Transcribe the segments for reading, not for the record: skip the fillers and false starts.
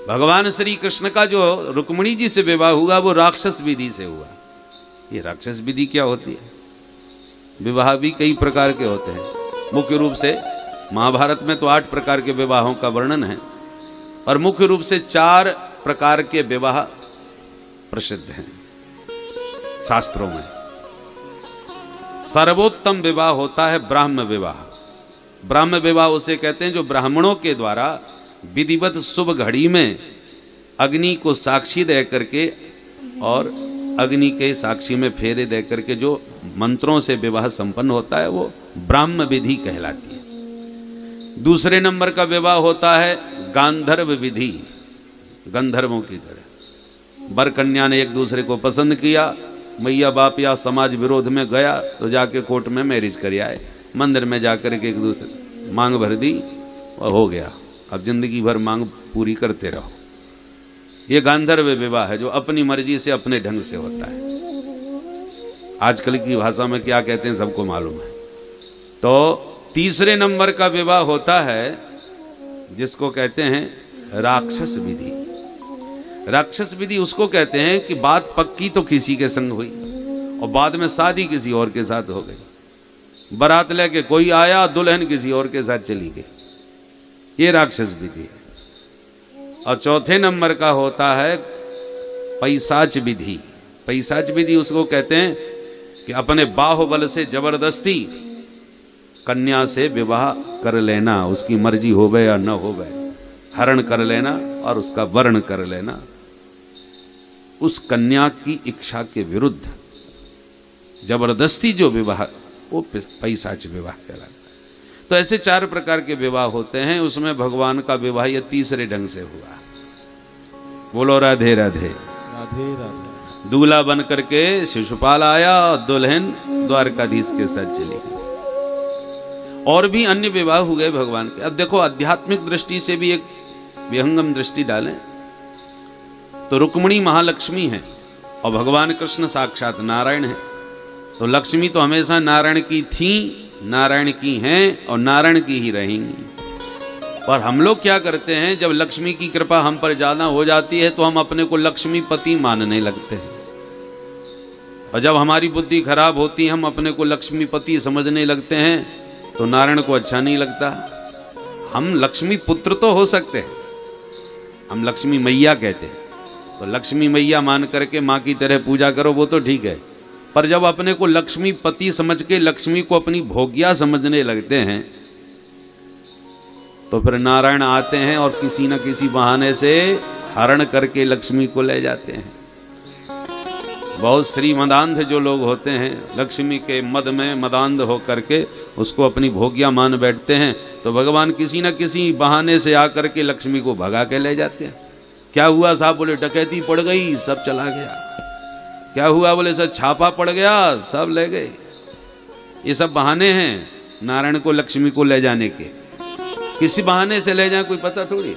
भगवान श्री कृष्ण का जो रुक्मिणी जी से विवाह हुआ वो राक्षस विधि से हुआ। ये राक्षस विधि क्या होती है? विवाह भी कई प्रकार के होते हैं। मुख्य रूप से महाभारत में तो 8 प्रकार के विवाहों का वर्णन है, और मुख्य रूप से 4 प्रकार के विवाह प्रसिद्ध हैं शास्त्रों में। सर्वोत्तम विवाह होता है ब्राह्म विवाह। ब्राह्म विवाह उसे कहते हैं जो ब्राह्मणों के द्वारा विधिवत शुभ घड़ी में अग्नि को साक्षी दे करके और अग्नि के साक्षी में फेरे दे करके जो मंत्रों से विवाह संपन्न होता है वो ब्राह्म विधि कहलाती है। दूसरे नंबर का विवाह होता है गांधर्व विधि। गंधर्वों की तरह वर कन्या ने एक दूसरे को पसंद किया, मैया बाप या समाज विरोध में गया तो जाके कोर्ट में मैरिज कर आए, मंदिर में जाकर के एक दूसरे मांग भर दी और हो गया। अब जिंदगी भर मांग पूरी करते रहो। ये गांधर्व विवाह है जो अपनी मर्जी से अपने ढंग से होता है। आजकल की भाषा में क्या कहते हैं सबको मालूम है। तो तीसरे नंबर का विवाह होता है जिसको कहते हैं राक्षस विधि। राक्षस विधि उसको कहते हैं कि बात पक्की तो किसी के संग हुई और बाद में शादी किसी और के साथ हो गई। बारात लेके कोई आया, दुल्हन किसी और के साथ चली गई। ये राक्षस विधि है। और चौथे नंबर का होता है पैशाच विधि। पैशाच विधि उसको कहते हैं कि अपने बाहुबल से जबरदस्ती कन्या से विवाह कर लेना, उसकी मर्जी होवे या न होवे, हरण कर लेना और उसका वर्ण कर लेना, उस कन्या की इच्छा के विरुद्ध जबरदस्ती जो विवाह वो पैशाच विवाह कहलाता है। तो ऐसे 4 प्रकार के विवाह होते हैं। उसमें भगवान का विवाह ये तीसरे ढंग से हुआ। बोलो राधे राधे राधे राधे। दूल्हा बन करके शिशुपाल आया, दुल्हन द्वारकाधीश के साथ चली गई। और भी अन्य विवाह हुए भगवान के। अब देखो आध्यात्मिक दृष्टि से भी एक विहंगम दृष्टि डालें तो रुक्मिणी महालक्ष्मी है और भगवान कृष्ण साक्षात नारायण है। तो लक्ष्मी तो हमेशा नारायण की थी, नारायण की हैं और नारायण की ही रहेंगी। और हम लोग क्या करते हैं, जब लक्ष्मी की कृपा हम पर ज्यादा हो जाती है तो हम अपने को लक्ष्मीपति मानने लगते हैं, और जब हमारी बुद्धि खराब होती है हम अपने को लक्ष्मीपति समझने लगते हैं तो नारायण को अच्छा नहीं लगता। हम लक्ष्मी पुत्र तो हो सकते हैं, हम लक्ष्मी मैया कहते हैं, तो लक्ष्मी मैया मान करके माँ की तरह पूजा करो वो तो ठीक है। पर जब अपने को लक्ष्मीपति समझ के लक्ष्मी को अपनी भोग्या समझने लगते हैं तो फिर नारायण आते हैं और किसी न किसी बहाने से हरण करके लक्ष्मी को ले जाते हैं। बहुत श्रीमदांध जो लोग होते हैं लक्ष्मी के मद में मदांध हो करके उसको अपनी भोग्या मान बैठते हैं, तो भगवान किसी न किसी बहाने से आकर के लक्ष्मी को भगा के ले जाते हैं। क्या हुआ साहब? बोले डकैती पड़ गई, सब चला गया। क्या हुआ? बोले सर छापा पड़ गया, सब ले गए। ये सब बहाने हैं नारायण को लक्ष्मी को ले जाने के। किसी बहाने से ले जाए कोई पता थोड़ी।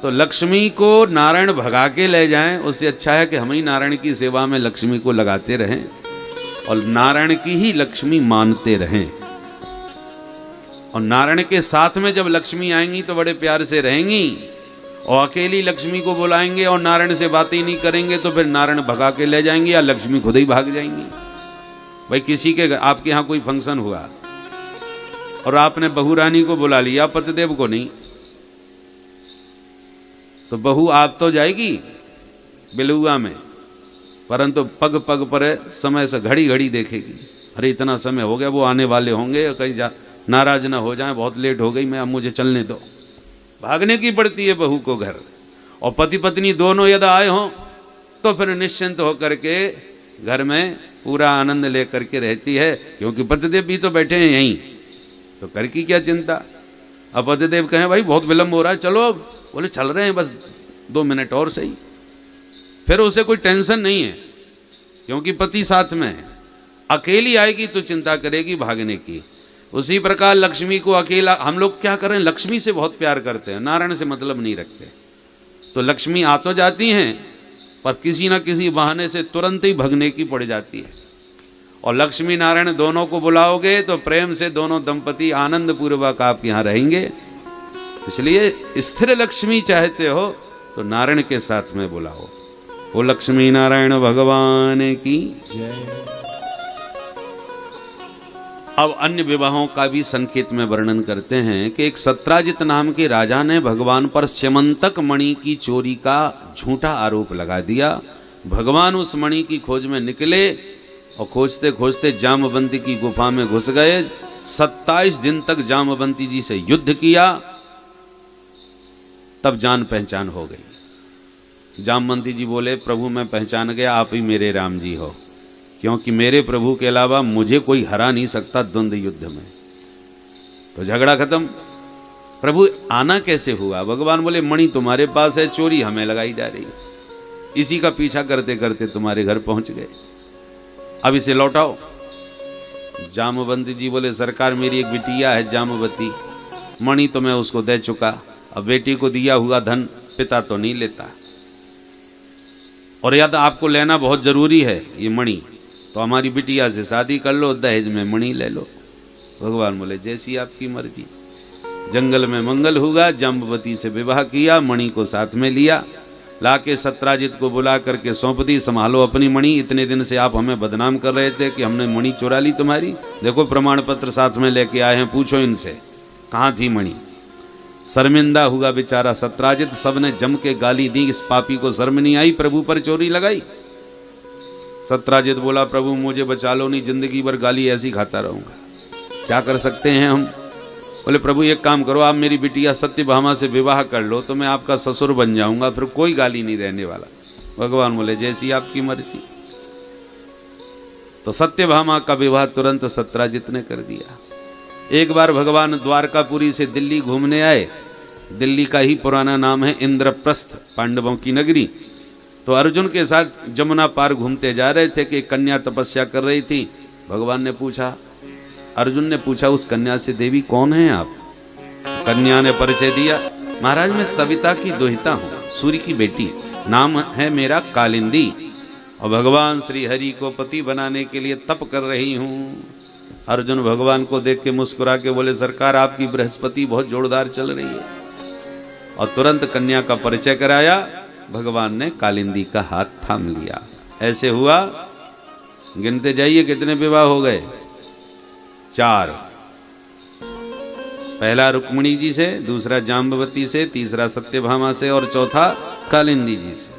तो लक्ष्मी को नारायण भगा के ले जाएं, उससे अच्छा है कि हम ही नारायण की सेवा में लक्ष्मी को लगाते रहें और नारायण की ही लक्ष्मी मानते रहें। और नारायण के साथ में जब लक्ष्मी आएंगी तो बड़े प्यार से रहेंगी, और अकेली लक्ष्मी को बुलाएंगे और नारायण से बातें ही नहीं करेंगे तो फिर नारायण भगा के ले जाएंगे या लक्ष्मी खुद ही भाग जाएंगी। भाई किसी के आपके यहाँ कोई फंक्शन हुआ और आपने बहू रानी को बुला लिया, पतिदेव को नहीं, तो बहू आप तो जाएगी बिलुआ में, परंतु पग पग पर समय से घड़ी घड़ी देखेगी। अरे इतना समय हो गया, वो आने वाले होंगे, कहीं नाराज ना हो जाए, बहुत लेट हो गई, मैं अब मुझे चलने दो। भागने की पड़ती है बहू को घर। और पति पत्नी दोनों यदि आए हों तो फिर निश्चिंत होकर के घर में पूरा आनंद लेकर के रहती है, क्योंकि पतिदेव भी तो बैठे हैं यहीं, तो कर की क्या चिंता। अब पतिदेव कहें भाई बहुत विलंब हो रहा है, चलो अब, बोले चल रहे हैं बस 2 मिनट और सही, फिर उसे कोई टेंशन नहीं है क्योंकि पति साथ में है। अकेली आएगी तो चिंता करेगी भागने की। उसी प्रकार लक्ष्मी को अकेला, हम लोग क्या करें, लक्ष्मी से बहुत प्यार करते हैं, नारायण से मतलब नहीं रखते। तो लक्ष्मी आ तो जाती हैं पर किसी न किसी बहाने से तुरंत ही भगने की पड़ जाती है। और लक्ष्मी नारायण दोनों को बुलाओगे तो प्रेम से दोनों दंपति आनंद पूर्वक आपके यहाँ रहेंगे। इसलिए स्थिर लक्ष्मी चाहते हो तो नारायण के साथ में बुलाओ। वो लक्ष्मी नारायण भगवान की जय। अब अन्य विवाहों का भी संकेत में वर्णन करते हैं कि एक सत्राजित नाम के राजा ने भगवान पर स्यमंतक मणि की चोरी का झूठा आरोप लगा दिया। भगवान उस मणि की खोज में निकले और खोजते खोजते जामवंती की गुफा में घुस गए। 27 दिन तक जामवंती जी से युद्ध किया, तब जान पहचान हो गई। जामवंती जी बोले, प्रभु मैं पहचान गया, आप ही मेरे राम जी हो, क्योंकि मेरे प्रभु के अलावा मुझे कोई हरा नहीं सकता द्वंद्व युद्ध में। तो झगड़ा खत्म। प्रभु आना कैसे हुआ? भगवान बोले, मणि तुम्हारे पास है, चोरी हमें लगाई जा रही, इसी का पीछा करते करते तुम्हारे घर पहुंच गए, अब इसे लौटाओ। जामवंती जी बोले, सरकार मेरी एक बिटिया है जामवती, मणि तो मैं उसको दे चुका, अब बेटी को दिया हुआ धन पिता तो नहीं लेता, और यदि आपको लेना बहुत जरूरी है ये मणि, तो हमारी बिटिया से शादी कर लो, दहेज में मणि ले लो। भगवान बोले, जैसी आपकी मर्जी। जंगल में मंगल हुआ, जाम्बवती से विवाह किया, मणि को साथ में लिया, लाके सत्राजित को बुला करके सौंप दी, संभालो अपनी मणि, इतने दिन से आप हमें बदनाम कर रहे थे कि हमने मणि चुरा ली तुम्हारी, देखो प्रमाण पत्र साथ में लेके आए हैं, पूछो इनसे कहाँ थी मणि। शर्मिंदा हुआ बेचारा सत्राजित, सबने जम के गाली दी, इस पापी को शर्म नहीं आई, प्रभु पर चोरी लगाई। सत्राजित बोला, प्रभु मुझे बचा लो, नहीं जिंदगी भर गाली ऐसी खाता रहूंगा, क्या कर सकते हैं हम? बोले, प्रभु एक काम करो, आप मेरी बिटिया सत्यभामा से विवाह कर लो तो मैं आपका ससुर बन जाऊंगा, फिर कोई गाली नहीं रहने वाला। भगवान बोले, जैसी आपकी मर्जी। तो सत्यभामा का विवाह तुरंत सत्राजित ने कर दिया। एक बार भगवान द्वारकापुरी से दिल्ली घूमने आए, दिल्ली का ही पुराना नाम है इंद्रप्रस्थ, पांडवों की नगरी। तो अर्जुन के साथ जमुना पार घूमते जा रहे थे कि एक कन्या तपस्या कर रही थी। भगवान ने पूछा, अर्जुन ने पूछा, उस कन्या से, देवी कौन है आप? कन्या ने परिचय दिया, महाराज मैं सविता की दुहिता हूँ, सूर्य की बेटी, नाम है मेरा कालिंदी, और भगवान श्री हरि को पति बनाने के लिए तप कर रही हूँ। अर्जुन भगवान को देख के मुस्कुरा के बोले, सरकार आपकी बृहस्पति बहुत जोरदार चल रही है, और तुरंत कन्या का परिचय कराया। भगवान ने कालिंदी का हाथ थाम लिया। ऐसे हुआ, गिनते जाइए कितने विवाह हो गए, 4। पहला रुक्मिणी जी से, दूसरा जाम्बवती से, तीसरा सत्यभामा से, और चौथा कालिंदी जी से।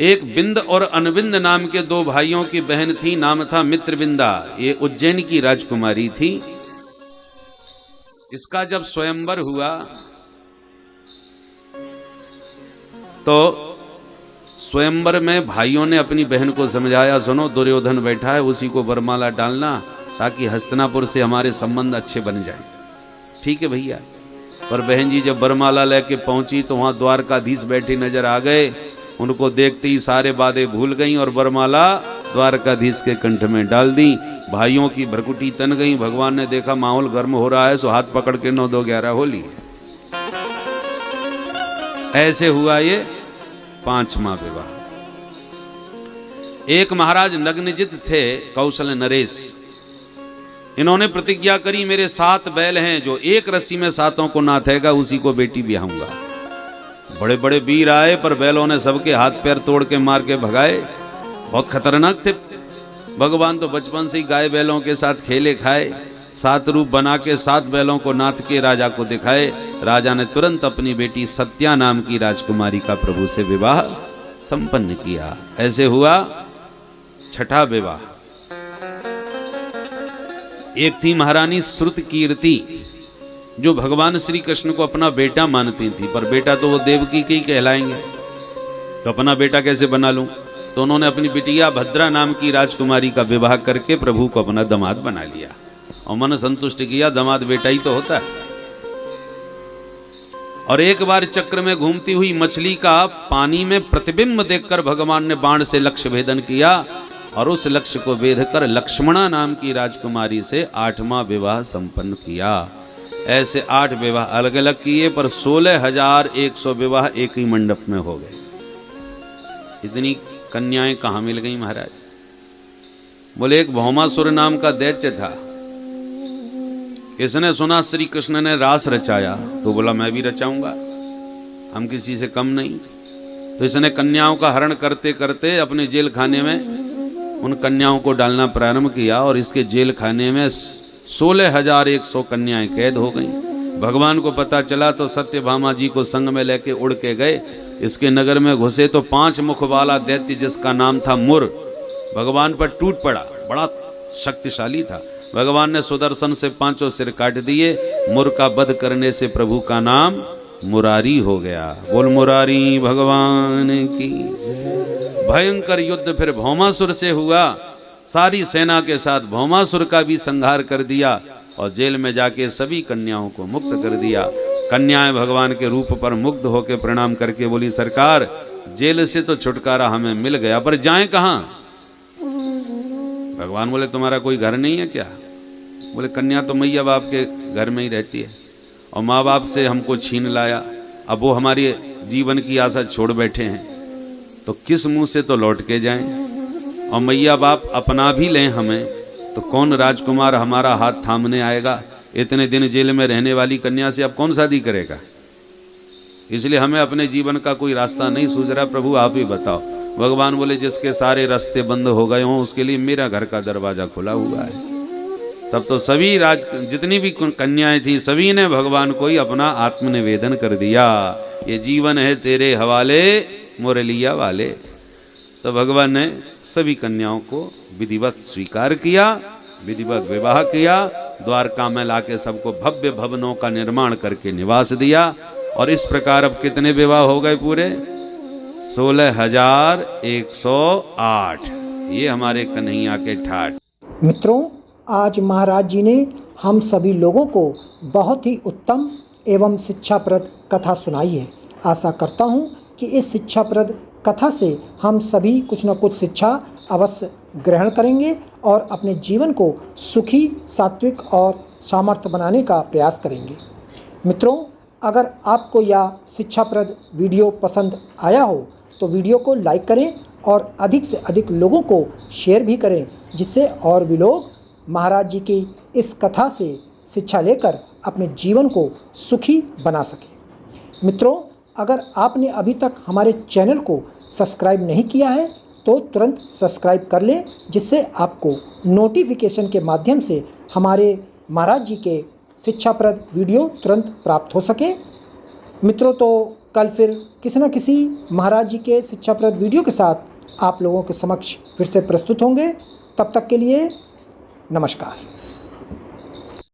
एक बिंद और अनविंद नाम के 2 भाइयों की बहन थी, नाम था मित्रविंदा, ये उज्जैन की राजकुमारी थी। इसका जब स्वयंवर हुआ तो स्वयंवर में भाइयों ने अपनी बहन को समझाया, सुनो दुर्योधन बैठा है, उसी को वरमाला डालना ताकि हस्तिनापुर से हमारे संबंध अच्छे बन जाए। ठीक है भैया। पर बहन जी जब वरमाला लेके पहुंची तो वहां द्वारकाधीश बैठे नजर आ गए, उनको देखते ही सारे बातें भूल गईं और वरमाला द्वारकाधीश के कंठ में डाल दी। भाइयों की भ्रकुटी तन गई। भगवान ने देखा माहौल गर्म हो रहा है, सो हाथ पकड़ के 9-2-11 हो लिए। ऐसे हुआ ये 5वां विवाह। एक महाराज नग्नजित थे, कौशल नरेश, इन्होंने प्रतिज्ञा करी, मेरे 7 बैल हैं, जो एक रस्सी में 7 को नाथेगा उसी को बेटी ब्याहूंगा। बड़े बड़े वीर आए, पर बैलों ने सबके हाथ पैर तोड़ के मार के भगाए, बहुत खतरनाक थे। भगवान तो बचपन से ही गाय बैलों के साथ खेले खाए, 7 रूप बना के 7 बैलों को नाथ के राजा को दिखाए। राजा ने तुरंत अपनी बेटी सत्या नाम की राजकुमारी का प्रभु से विवाह संपन्न किया। ऐसे हुआ 6ठा विवाह। एक थी महारानी श्रुतकीर्ति, जो भगवान श्री कृष्ण को अपना बेटा मानती थी, पर बेटा तो वो देवकी के ही कहलाएंगे, तो अपना बेटा कैसे बना लूं? तो उन्होंने अपनी बिटिया भद्रा नाम की राजकुमारी का विवाह करके प्रभु को अपना दामाद बना लिया और मन संतुष्ट किया, दामाद बेटा ही तो होता है। और एक बार चक्र में घूमती हुई मछली का पानी में प्रतिबिंब देखकर भगवान ने बाण से लक्ष्य भेदन किया और उस लक्ष्य को भेद कर लक्ष्मणा नाम की राजकुमारी से 8वां विवाह संपन्न किया। ऐसे 8 विवाह अलग अलग किए, पर 16,100 विवाह एक ही मंडप में हो गए। इतनी कन्याएं कहां मिल गई महाराज? बोले एक भौमासुर नाम का दैत्य था, इसने सुना श्री कृष्ण ने रास रचाया तो बोला मैं भी रचाऊंगा, हम किसी से कम नहीं। तो इसने कन्याओं का हरण करते करते अपने जेल खाने में उन कन्याओं को डालना प्रारंभ किया और इसके जेल खाने में 16,100 कन्याएं कैद हो गईं। भगवान को पता चला तो सत्यभामा जी को संग में लेके उड़ के गए। इसके नगर में घुसे तो 5 मुख वाला दैत्य जिसका नाम था मुर भगवान पर टूट पड़ा, बड़ा शक्तिशाली था। भगवान ने सुदर्शन से 5 सिर काट दिए। मुर का वध करने से प्रभु का नाम मुरारी हो गया। बोल मुरारी भगवान की। भयंकर युद्ध फिर भौमासुर से हुआ। सारी सेना के साथ भौमासुर का भी संहार कर दिया और जेल में जाके सभी कन्याओं को मुक्त कर दिया। कन्याएं भगवान के रूप पर मुग्ध होकर प्रणाम करके बोली सरकार जेल से तो छुटकारा हमें मिल गया, पर जाएं कहां? भगवान बोले तुम्हारा कोई घर नहीं है क्या? बोले कन्या तो मैया बाप के घर में ही रहती है और माँ बाप से हमको छीन लाया, अब वो हमारी जीवन की आशा छोड़ बैठे हैं, तो किस मुंह से तो लौट के जाएं? और मैया बाप अपना भी लें हमें तो कौन राजकुमार हमारा हाथ थामने आएगा? इतने दिन जेल में रहने वाली कन्या से अब कौन शादी करेगा? इसलिए हमें अपने जीवन का कोई रास्ता नहीं सूझ रहा, प्रभु आप ही बताओ। भगवान बोले जिसके सारे रास्ते बंद हो गए हों उसके लिए मेरा घर का दरवाजा खुला हुआ है। तब तो सभी जितनी भी कन्याएं थी सभी ने भगवान को ही अपना आत्मनिवेदन कर दिया, ये जीवन है तेरे हवाले मुरलिया वाले। तो भगवान ने सभी कन्याओं को विधिवत स्वीकार किया, विधिवत विवाह किया, द्वारका में लाके सबको भव्य भवनों का निर्माण करके निवास दिया। और इस प्रकार अब कितने विवाह हो गए? पूरे 16,108। ये हमारे कन्हैया के ठाठ। मित्रों, आज महाराज जी ने हम सभी लोगों को बहुत ही उत्तम एवं शिक्षाप्रद कथा सुनाई है। आशा करता हूँ कि इस शिक्षाप्रद कथा से हम सभी कुछ न कुछ शिक्षा अवश्य ग्रहण करेंगे और अपने जीवन को सुखी, सात्विक और सामर्थ्य बनाने का प्रयास करेंगे। मित्रों, अगर आपको यह शिक्षाप्रद वीडियो पसंद आया हो तो वीडियो को लाइक करें और अधिक से अधिक लोगों को शेयर भी करें, जिससे और भी लोग महाराज जी की इस कथा से शिक्षा लेकर अपने जीवन को सुखी बना सकें। मित्रों, अगर आपने अभी तक हमारे चैनल को सब्सक्राइब नहीं किया है तो तुरंत सब्सक्राइब कर लें, जिससे आपको नोटिफिकेशन के माध्यम से हमारे महाराज जी के शिक्षाप्रद वीडियो तुरंत प्राप्त हो सके। मित्रों, तो कल फिर किसी न किसी महाराज जी के शिक्षाप्रद वीडियो के साथ आप लोगों के समक्ष फिर से प्रस्तुत होंगे। तब तक के लिए नमस्कार।